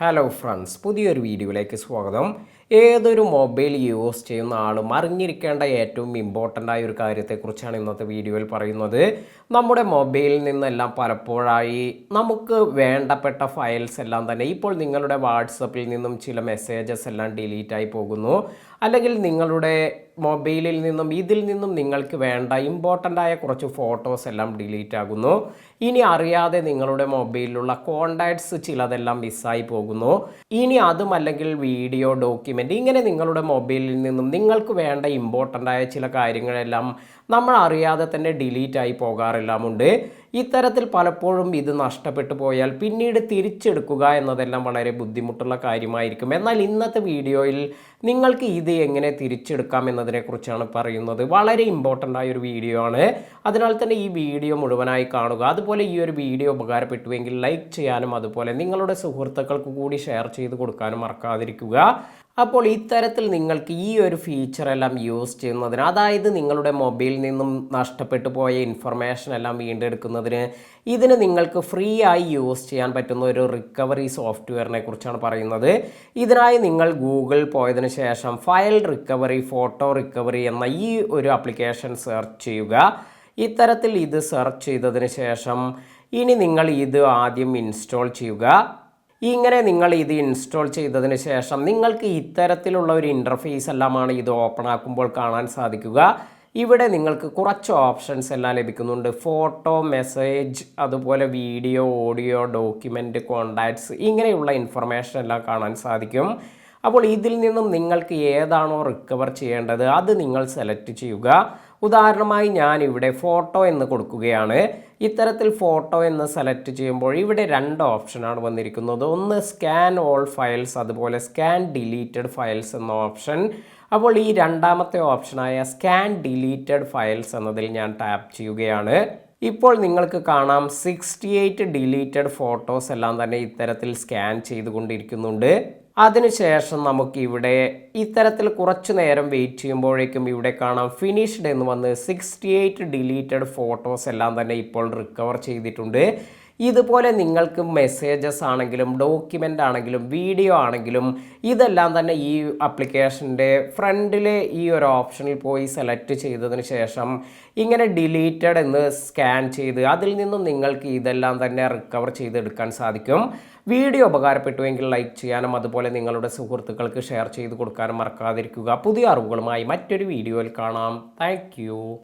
Hello friends, പുതിയൊരു വീഡിയോയിലേക്ക് സ്വാഗതം. ഏതൊരു മൊബൈൽ യൂസ് ചെയ്യുന്ന ആളും അറിഞ്ഞിരിക്കേണ്ട ഏറ്റവും ഇമ്പോർട്ടൻ്റ് ആയ ഒരു കാര്യത്തെക്കുറിച്ചാണ് ഇന്നത്തെ വീഡിയോയിൽ പറയുന്നത്. നമ്മുടെ മൊബൈലിൽ നിന്നെല്ലാം പലപ്പോഴായി നമുക്ക് വേണ്ടപ്പെട്ട ഫയൽസ് എല്ലാം തന്നെ ഇപ്പോൾ നിങ്ങളുടെ വാട്സപ്പിൽ നിന്നും ചില മെസ്സേജസ് എല്ലാം ഡിലീറ്റായി പോകുന്നു. അല്ലെങ്കിൽ നിങ്ങളുടെ മൊബൈലിൽ നിന്നും ഇതിൽ നിന്നും നിങ്ങൾക്ക് വേണ്ട ഇമ്പോർട്ടൻ്റ് ആയ കുറച്ച് ഫോട്ടോസ് എല്ലാം ഡിലീറ്റ് ആകുന്നു. ഇനി അറിയാതെ നിങ്ങളുടെ മൊബൈലിലുള്ള കോണ്ടാക്ട്സ് ചിലതെല്ലാം മിസ്സായി പോകുന്നു. ഇനി അതുമല്ലെങ്കിൽ വീഡിയോ, ഡോക്യുമെൻ്റ്, ഇങ്ങനെ നിങ്ങളുടെ മൊബൈലിൽ നിന്നും നിങ്ങൾക്ക് വേണ്ട ഇമ്പോർട്ടൻ്റ് ആയ ചില കാര്യങ്ങളെല്ലാം നമ്മൾ അറിയാതെ തന്നെ ഡിലീറ്റ് ആയി പോകാറെല്ലാമുണ്ട്. ഇത്തരത്തിൽ പലപ്പോഴും ഇത് നഷ്ടപ്പെട്ടു പോയാൽ പിന്നീട് തിരിച്ചെടുക്കുക എന്നതെല്ലാം വളരെ ബുദ്ധിമുട്ടുള്ള കാര്യമായിരിക്കും. എന്നാൽ ഇന്നത്തെ വീഡിയോയിൽ നിങ്ങൾക്ക് ഇത് എങ്ങനെ തിരിച്ചെടുക്കാം എന്നതിനെക്കുറിച്ചാണ് പറയുന്നത്. വളരെ ഇമ്പോർട്ടൻ്റ് ആയൊരു വീഡിയോ ആണ്. അതിനാൽ തന്നെ ഈ വീഡിയോ മുഴുവനായി കാണുക. അതുപോലെ ഈ ഒരു വീഡിയോ ഉപകാരപ്പെട്ടുവെങ്കിൽ ലൈക്ക് ചെയ്യാനും അതുപോലെ നിങ്ങളുടെ സുഹൃത്തുക്കൾക്ക് കൂടി ഷെയർ ചെയ്ത് കൊടുക്കാനും മറക്കാതിരിക്കുക. അപ്പോൾ ഇത്തരത്തിൽ നിങ്ങൾക്ക് ഈ ഒരു ഫീച്ചറെല്ലാം യൂസ് ചെയ്യുന്നതിന്, അതായത് നിങ്ങളുടെ മൊബൈലിൽ നിന്നും നഷ്ടപ്പെട്ടു പോയ ഇൻഫർമേഷൻ എല്ലാം വീണ്ടെടുക്കുന്നതിന് ഇതിന് നിങ്ങൾക്ക് ഫ്രീ ആയി യൂസ് ചെയ്യാൻ പറ്റുന്ന ഒരു റിക്കവറി സോഫ്റ്റ്വെയറിനെ കുറിച്ചാണ് പറയുന്നത്. ഇതിനായി നിങ്ങൾ ഗൂഗിൾ പോയതിന് ശേഷം ഫയൽ റിക്കവറി, ഫോട്ടോ റിക്കവറി എന്ന ഈ ഒരു ആപ്ലിക്കേഷൻ സെർച്ച് ചെയ്യുക. ഇത്തരത്തിൽ ഇത് സെർച്ച് ചെയ്തതിന് ശേഷം ഇനി നിങ്ങൾ ഇത് ആദ്യം ഇൻസ്റ്റാൾ ചെയ്യുക. ഇങ്ങനെ നിങ്ങൾ ഇത് ഇൻസ്റ്റാൾ ചെയ്തതിന് ശേഷം നിങ്ങൾക്ക് ഇത്തരത്തിലുള്ള ഒരു ഇൻ്റർഫേസ് എല്ലാമാണ് ഇത് ഓപ്പൺ ആക്കുമ്പോൾ കാണാൻ സാധിക്കുക. ഇവിടെ നിങ്ങൾക്ക് കുറച്ച് ഓപ്ഷൻസ് എല്ലാം ലഭിക്കുന്നുണ്ട്. ഫോട്ടോ, മെസ്സേജ്, അതുപോലെ വീഡിയോ, ഓഡിയോ, ഡോക്യുമെൻ്റ്, കോണ്ടാക്ട്സ്, ഇങ്ങനെയുള്ള ഇൻഫർമേഷൻ എല്ലാം കാണാൻ സാധിക്കും. അപ്പോൾ ഇതിൽ നിന്നും നിങ്ങൾക്ക് ഏതാണോ റിക്കവർ ചെയ്യേണ്ടത് അത് നിങ്ങൾ സെലക്ട് ചെയ്യുക. ഉദാഹരണമായി ഞാൻ ഇവിടെ ഫോട്ടോ എന്ന് കൊടുക്കുകയാണ്. ഇത്തരത്തിൽ ഫോട്ടോ എന്ന് സെലക്ട് ചെയ്യുമ്പോൾ ഇവിടെ രണ്ട് ഓപ്ഷനാണ് വന്നിരിക്കുന്നത്. ഒന്ന് സ്കാൻ ഓൾ ഫയൽസ്, അതുപോലെ സ്കാൻ ഡിലീറ്റഡ് ഫയൽസ് എന്ന ഓപ്ഷൻ. അപ്പോൾ ഈ രണ്ടാമത്തെ ഓപ്ഷനായ സ്കാൻ ഡിലീറ്റഡ് ഫയൽസ് എന്നതിൽ ഞാൻ ടാപ്പ് ചെയ്യുകയാണ്. ഇപ്പോൾ നിങ്ങൾക്ക് കാണാം 68 ഡിലീറ്റഡ് ഫോട്ടോസ് എല്ലാം തന്നെ ഇത്തരത്തിൽ സ്കാൻ ചെയ്തുകൊണ്ടിരിക്കുന്നുണ്ട്. അതിനുശേഷം നമുക്കിവിടെ ഇത്തരത്തിൽ കുറച്ചു നേരം വെയിറ്റ് ചെയ്യുമ്പോഴേക്കും ഇവിടെ കാണാം ഫിനിഷ്ഡ് എന്ന് വന്ന് 68 ഡിലീറ്റഡ് ഫോട്ടോസ് എല്ലാം തന്നെ ഇപ്പോൾ റിക്കവർ ചെയ്തിട്ടുണ്ട്. ഇതുപോലെ നിങ്ങൾക്ക് മെസ്സേജസ് ആണെങ്കിലും ഡോക്യുമെൻ്റ് ആണെങ്കിലും വീഡിയോ ആണെങ്കിലും ഇതെല്ലാം തന്നെ ഈ ആപ്ലിക്കേഷൻ്റെ ഫ്രണ്ടിലെ ഈ ഒരു ഓപ്ഷനിൽ പോയി സെലക്ട് ചെയ്തതിന് ശേഷം ഇങ്ങനെ ഡിലീറ്റഡ് എന്ന് സ്കാൻ ചെയ്ത് അതിൽ നിന്നും നിങ്ങൾക്ക് ഇതെല്ലാം തന്നെ റിക്കവർ ചെയ്തെടുക്കാൻ സാധിക്കും. വീഡിയോ ഉപകാരപ്പെട്ടുവെങ്കിൽ ലൈക്ക് ചെയ്യാനും അതുപോലെ നിങ്ങളുടെ സുഹൃത്തുക്കൾക്ക് ഷെയർ ചെയ്ത് കൊടുക്കാനും മറക്കാതിരിക്കുക. പുതിയ അറിവുകളുമായി മറ്റൊരു വീഡിയോയിൽ കാണാം. താങ്ക്